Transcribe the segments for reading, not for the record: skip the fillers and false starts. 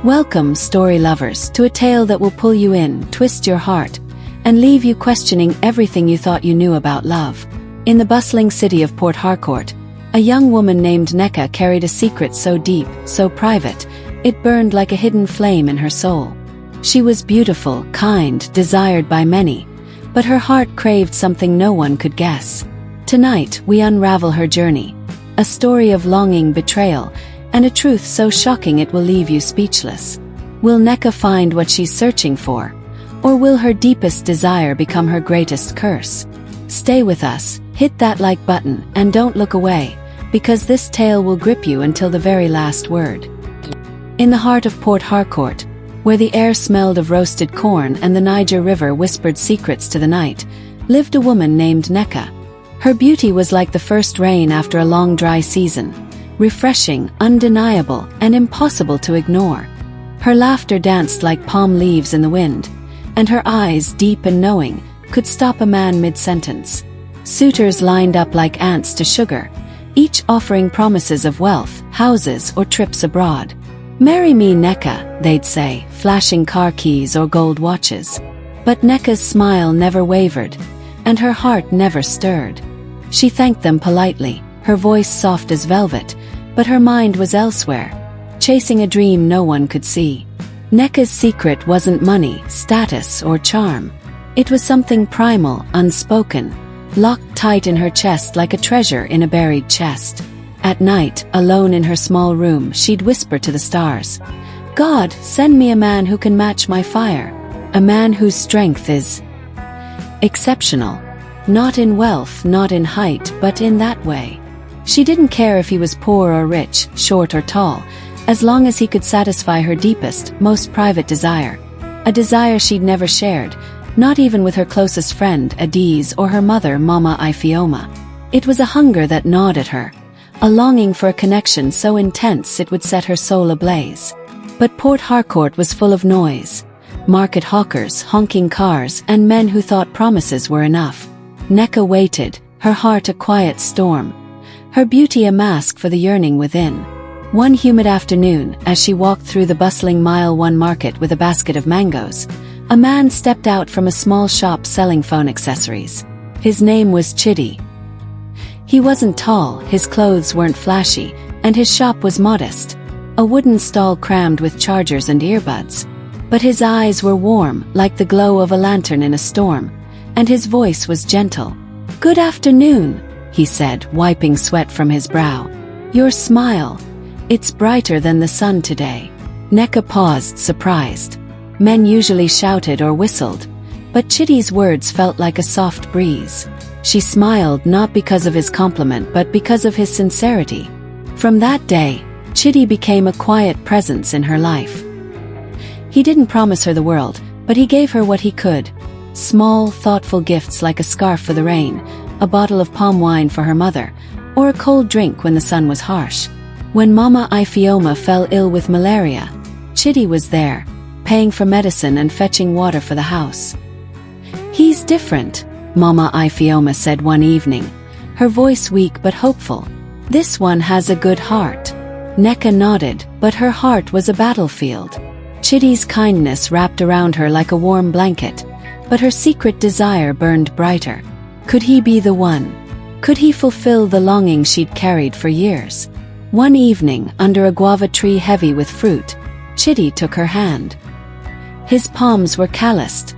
Welcome, story lovers, to a tale that will pull you in, twist your heart, and leave you questioning everything you thought you knew about love. In the bustling city of Port Harcourt, a young woman named Nneka carried a secret so deep, so private, it burned like a hidden flame in her soul. She was beautiful, kind, desired by many, but her heart craved something no one could guess. Tonight, we unravel her journey, a story of longing, betrayal, and a truth so shocking it will leave you speechless. Will Nneka find what she's searching for? Or will her deepest desire become her greatest curse? Stay with us, hit that like button, and don't look away, because this tale will grip you until the very last word. In the heart of Port Harcourt, where the air smelled of roasted corn and the Niger River whispered secrets to the night, lived a woman named Nneka. Her beauty was like the first rain after a long dry season, refreshing, undeniable, and impossible to ignore. Her laughter danced like palm leaves in the wind, and her eyes, deep and knowing, could stop a man mid-sentence. Suitors lined up like ants to sugar, each offering promises of wealth, houses, or trips abroad. "Marry me, Nneka," they'd say, flashing car keys or gold watches. But Nneka's smile never wavered, and her heart never stirred. She thanked them politely, her voice soft as velvet, but her mind was elsewhere, chasing a dream no one could see. Nneka's secret wasn't money, status, or charm. It was something primal, unspoken, locked tight in her chest like a treasure in a buried chest. At night, alone in her small room, she'd whisper to the stars, "God, send me a man who can match my fire. A man whose strength is exceptional. Not in wealth, not in height, but in that way." She didn't care if he was poor or rich, short or tall, as long as he could satisfy her deepest, most private desire. A desire she'd never shared, not even with her closest friend, Adiz, or her mother, Mama Ifeoma. It was a hunger that gnawed at her, a longing for a connection so intense it would set her soul ablaze. But Port Harcourt was full of noise, market hawkers, honking cars, and men who thought promises were enough. Nneka waited, her heart a quiet storm, her beauty a mask for the yearning within. One humid afternoon, as she walked through the bustling Mile 1 market with a basket of mangoes, a man stepped out from a small shop selling phone accessories. His name was Chidi. He wasn't tall, his clothes weren't flashy, and his shop was modest, a wooden stall crammed with chargers and earbuds. But his eyes were warm, like the glow of a lantern in a storm, and his voice was gentle. "Good afternoon," he said, wiping sweat from his brow. "Your smile, it's brighter than the sun today." Nneka paused, surprised. Men usually shouted or whistled, but Chidi's words felt like a soft breeze. She smiled not because of his compliment but because of his sincerity. From that day, Chidi became a quiet presence in her life. He didn't promise her the world, but he gave her what he could. Small, thoughtful gifts like a scarf for the rain, a bottle of palm wine for her mother, or a cold drink when the sun was harsh. When Mama Ifeoma fell ill with malaria, Chidi was there, paying for medicine and fetching water for the house. "He's different," Mama Ifeoma said one evening, her voice weak but hopeful. "This one has a good heart." Nneka nodded, but her heart was a battlefield. Chidi's kindness wrapped around her like a warm blanket, but her secret desire burned brighter. Could he be the one? Could he fulfill the longing she'd carried for years? One evening, under a guava tree heavy with fruit, Chidi took her hand. His palms were calloused,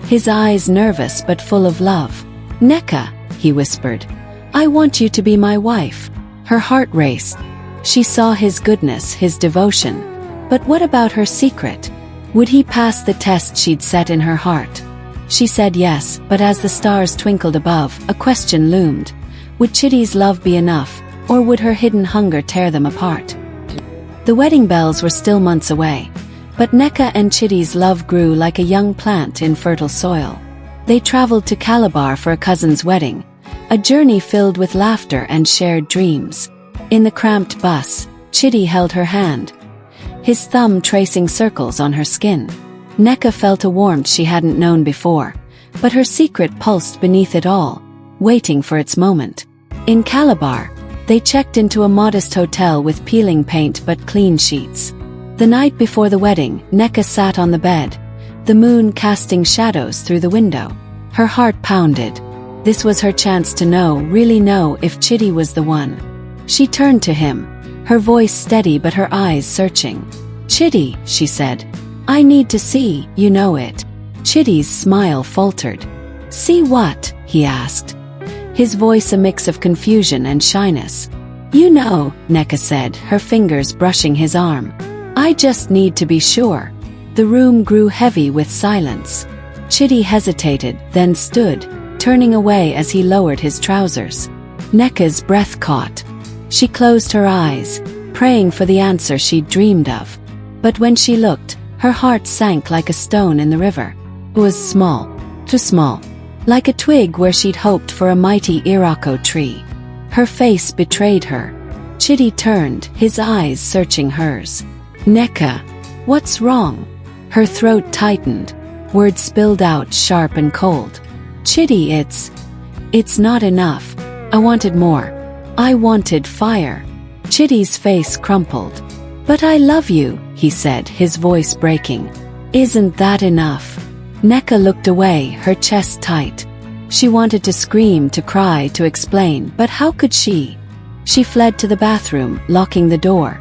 his eyes nervous but full of love. "Nneka," he whispered, "I want you to be my wife." Her heart raced. She saw his goodness, his devotion. But what about her secret? Would he pass the test she'd set in her heart? She said yes, but as the stars twinkled above, a question loomed. Would Chidi's love be enough, or would her hidden hunger tear them apart? The wedding bells were still months away, but Nneka and Chidi's love grew like a young plant in fertile soil. They traveled to Calabar for a cousin's wedding, a journey filled with laughter and shared dreams. In the cramped bus, Chidi held her hand, his thumb tracing circles on her skin. Nneka felt a warmth she hadn't known before, but her secret pulsed beneath it all, waiting for its moment. In Calabar, they checked into a modest hotel with peeling paint but clean sheets. The night before the wedding, Nneka sat on the bed, the moon casting shadows through the window. Her heart pounded. This was her chance to really know if Chidi was the one. She turned to him, her voice steady but her eyes searching. "Chidi," she said, "I need to see, you know it." Chidi's smile faltered. "See what?" he asked, his voice a mix of confusion and shyness. "You know," Nneka said, her fingers brushing his arm. "I just need to be sure." The room grew heavy with silence. Chidi hesitated, then stood, turning away as he lowered his trousers. Nneka's breath caught. She closed her eyes, praying for the answer she'd dreamed of. But when she looked, her heart sank like a stone in the river. It was small, too small, like a twig where she'd hoped for a mighty Irako tree. Her face betrayed her. Chidi turned, his eyes searching hers. "Nneka, what's wrong?" Her throat tightened. Words spilled out sharp and cold. "Chidi, it's not enough. I wanted more. I wanted fire." Chidi's face crumpled. "But I love you," he said, his voice breaking. "Isn't that enough?" Nneka looked away, her chest tight. She wanted to scream, to cry, to explain, but how could she? She fled to the bathroom, locking the door,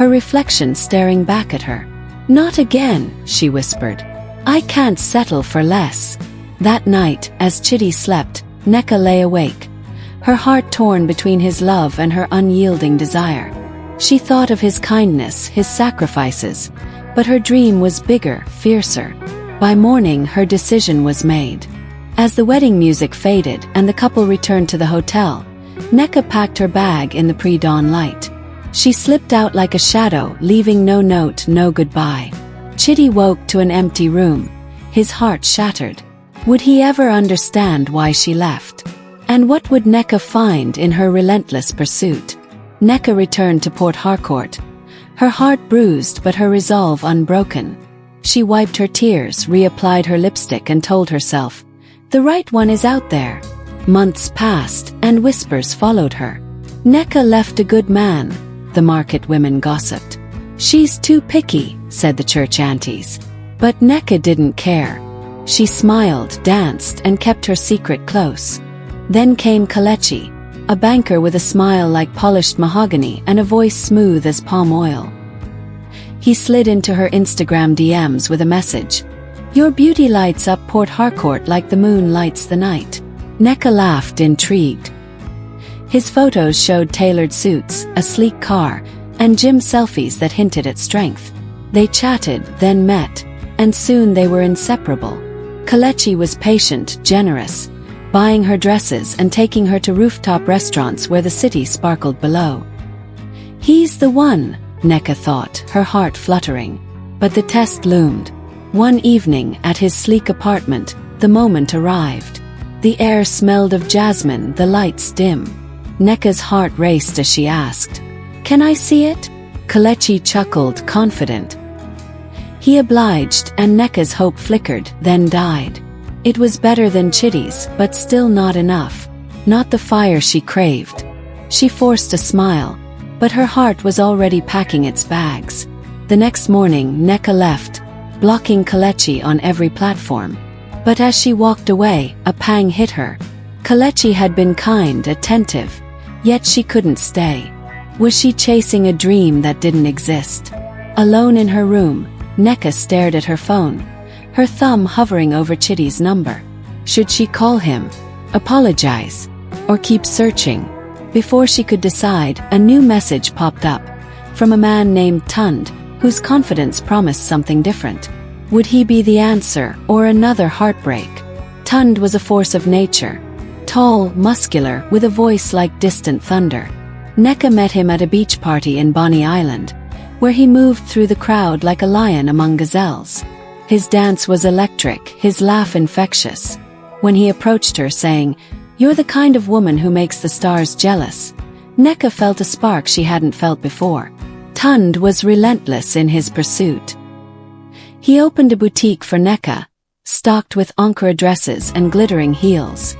her reflection staring back at her. "Not again," she whispered. "I can't settle for less." That night, as Chidi slept, Nneka lay awake, her heart torn between his love and her unyielding desire. She thought of his kindness, his sacrifices, but her dream was bigger, fiercer. By morning, her decision was made. As the wedding music faded and the couple returned to the hotel, Nneka packed her bag in the pre-dawn light. She slipped out like a shadow, leaving no note, no goodbye. Chidi woke to an empty room, his heart shattered. Would he ever understand why she left? And what would Nneka find in her relentless pursuit? Nneka returned to Port Harcourt, her heart bruised but her resolve unbroken. She wiped her tears, reapplied her lipstick and told herself, "The right one is out there." Months passed, and whispers followed her. Nneka left a good man, the market women gossiped. "She's too picky," said the church aunties. But Nneka didn't care. She smiled, danced, and kept her secret close. Then came Kelechi, a banker with a smile like polished mahogany and a voice smooth as palm oil. He slid into her Instagram DMs with a message. "Your beauty lights up Port Harcourt like the moon lights the night." Nneka laughed, intrigued. His photos showed tailored suits, a sleek car, and gym selfies that hinted at strength. They chatted, then met, and soon they were inseparable. Kelechi was patient, generous, buying her dresses and taking her to rooftop restaurants where the city sparkled below. "He's the one," Nneka thought, her heart fluttering. But the test loomed. One evening, at his sleek apartment, the moment arrived. The air smelled of jasmine, the lights dim. Nneka's heart raced as she asked, "Can I see it?" Kelechi chuckled, confident. He obliged, and Nneka's hope flickered, then died. It was better than Chidi's, but still not enough. Not the fire she craved. She forced a smile, but her heart was already packing its bags. The next morning, Nneka left, blocking Kelechi on every platform. But as she walked away, a pang hit her. Kelechi had been kind, attentive, yet she couldn't stay. Was she chasing a dream that didn't exist? Alone in her room, Nneka stared at her phone, her thumb hovering over Chidi's number. Should she call him, apologize, or keep searching? Before she could decide, a new message popped up, from a man named Tund, whose confidence promised something different. Would he be the answer, or another heartbreak? Tund was a force of nature, tall, muscular, with a voice like distant thunder. Nneka met him at a beach party in Bonny Island, where he moved through the crowd like a lion among gazelles. His dance was electric, his laugh infectious. When he approached her saying, "You're the kind of woman who makes the stars jealous," Nneka felt a spark she hadn't felt before. Tund was relentless in his pursuit. He opened a boutique for Nneka, stocked with Ankara dresses and glittering heels.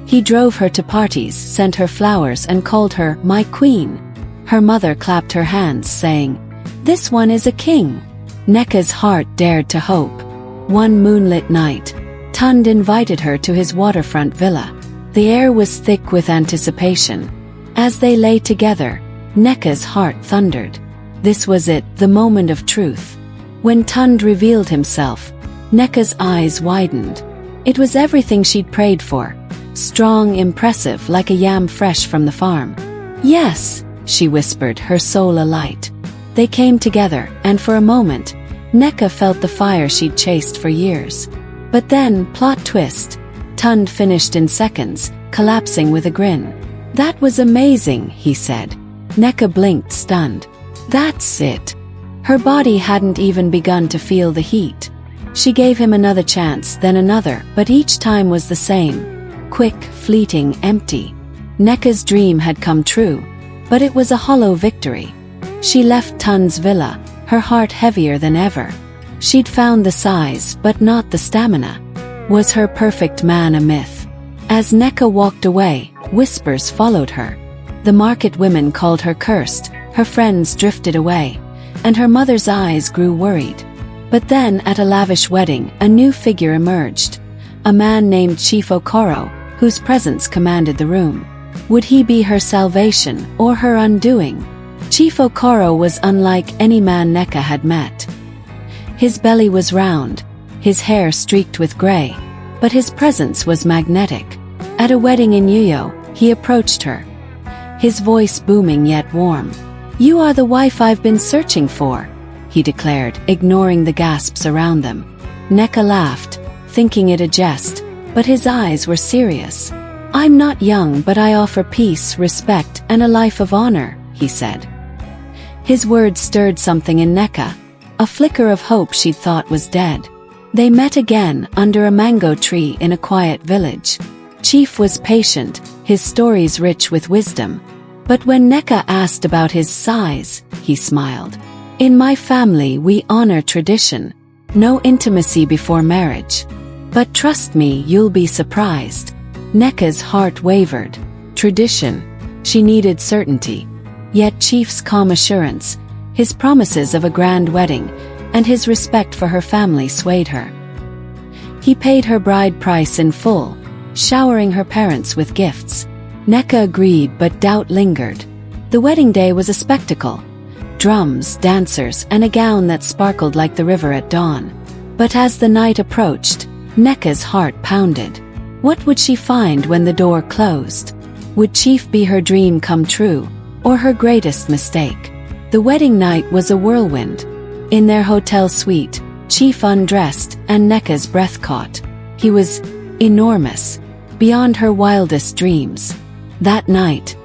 He drove her to parties, sent her flowers and called her, "my queen." Her mother clapped her hands, saying, This one is a king. Nneka's heart dared to hope. One moonlit night, Tund invited her to his waterfront villa. The air was thick with anticipation. As they lay together, Nneka's heart thundered. This was it, the moment of truth. When Tund revealed himself, Nneka's eyes widened. It was everything she'd prayed for. Strong, impressive, like a yam fresh from the farm. Yes, she whispered, her soul alight. They came together, and for a moment, Nneka felt the fire she'd chased for years. But then, plot twist, Tund finished in seconds, collapsing with a grin. That was amazing, he said. Nneka blinked, stunned. That's it. Her body hadn't even begun to feel the heat. She gave him another chance, then another, but each time was the same. Quick, fleeting, empty. Nneka's dream had come true, but it was a hollow victory. She left Tund's villa, her heart heavier than ever. She'd found the size, but not the stamina. Was her perfect man a myth? As Nneka walked away, whispers followed her. The market women called her cursed, her friends drifted away, and her mother's eyes grew worried. But then, at a lavish wedding, a new figure emerged. A man named Chief Okoro, whose presence commanded the room. Would he be her salvation, or her undoing? Chief Okoro was unlike any man Nneka had met. His belly was round, his hair streaked with gray, but his presence was magnetic. At a wedding in Uyo, he approached her, his voice booming yet warm. "You are the wife I've been searching for," he declared, ignoring the gasps around them. Nneka laughed, thinking it a jest, but his eyes were serious. "I'm not young, but I offer peace, respect, and a life of honor," he said. His words stirred something in Nneka, a flicker of hope she'd thought was dead. They met again, under a mango tree in a quiet village. Chief was patient, his stories rich with wisdom. But when Nneka asked about his size, he smiled. "In my family we honor tradition. No intimacy before marriage. But trust me, you'll be surprised." Nneka's heart wavered. Tradition. She needed certainty. Yet Chief's calm assurance, his promises of a grand wedding, and his respect for her family swayed her. He paid her bride price in full, showering her parents with gifts. Nneka agreed, but doubt lingered. The wedding day was a spectacle. Drums, dancers, and a gown that sparkled like the river at dawn. But as the night approached, Nneka's heart pounded. What would she find when the door closed? Would Chief be her dream come true, or her greatest mistake? The wedding night was a whirlwind. In their hotel suite, Chief undressed, and Nneka's breath caught. He was enormous, beyond her wildest dreams. That night,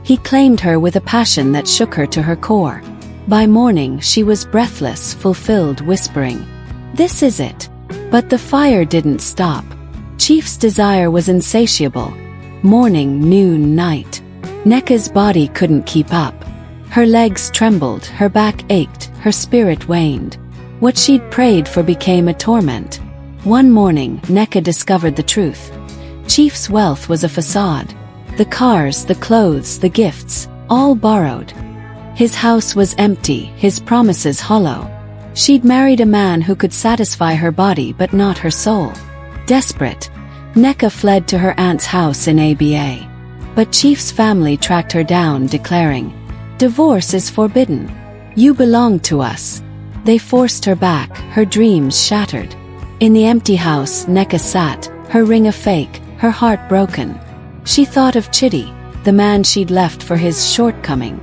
he claimed her with a passion that shook her to her core. By morning she was breathless, fulfilled, whispering, "This is it." But the fire didn't stop. Chief's desire was insatiable. Morning, noon, night. Nneka's body couldn't keep up. Her legs trembled, her back ached, her spirit waned. What she'd prayed for became a torment. One morning, Nneka discovered the truth. Chief's wealth was a facade. The cars, the clothes, the gifts, all borrowed. His house was empty, his promises hollow. She'd married a man who could satisfy her body but not her soul. Desperate, Nneka fled to her aunt's house in Aba. But Chief's family tracked her down, declaring, "Divorce is forbidden. You belong to us." They forced her back, her dreams shattered. In the empty house, Nneka sat, her ring a fake, her heart broken. She thought of Chidi, the man she'd left for his shortcoming.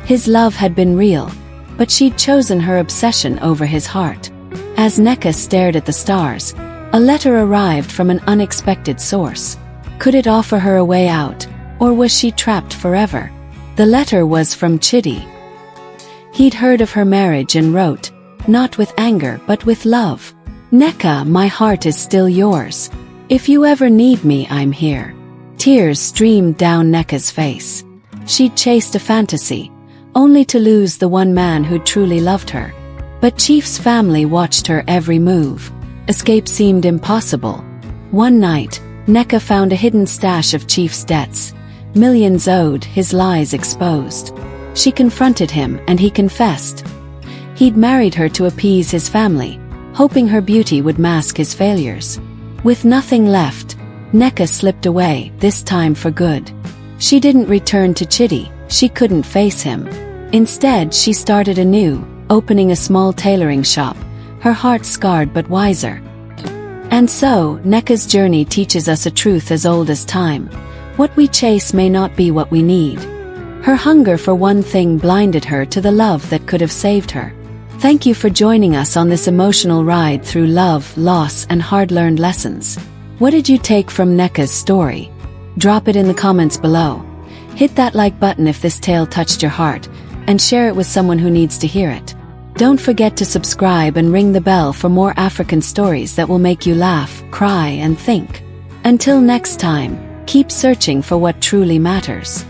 His love had been real, but she'd chosen her obsession over his heart. As Nneka stared at the stars, a letter arrived from an unexpected source. Could it offer her a way out, or was she trapped forever? The letter was from Chidi. He'd heard of her marriage and wrote, not with anger but with love. "Nneka, my heart is still yours. If you ever need me, I'm here." Tears streamed down Nneka's face. She'd chased a fantasy, only to lose the one man who truly loved her. But Chief's family watched her every move. Escape seemed impossible. One night, Nneka found a hidden stash of Chief's debts. Millions owed, his lies exposed. She confronted him and he confessed. He'd married her to appease his family, hoping her beauty would mask his failures. With nothing left, Nneka slipped away, this time for good. She didn't return to Chitty, she couldn't face him. Instead, she started anew, opening a small tailoring shop, her heart scarred but wiser. And so, Nneka's journey teaches us a truth as old as time. What we chase may not be what we need. Her hunger for one thing blinded her to the love that could have saved her. Thank you for joining us on this emotional ride through love, loss, and hard-learned lessons. What did you take from Nneka's story? Drop it in the comments below. Hit that like button if this tale touched your heart, and share it with someone who needs to hear it. Don't forget to subscribe and ring the bell for more African stories that will make you laugh, cry, and think. Until next time, keep searching for what truly matters.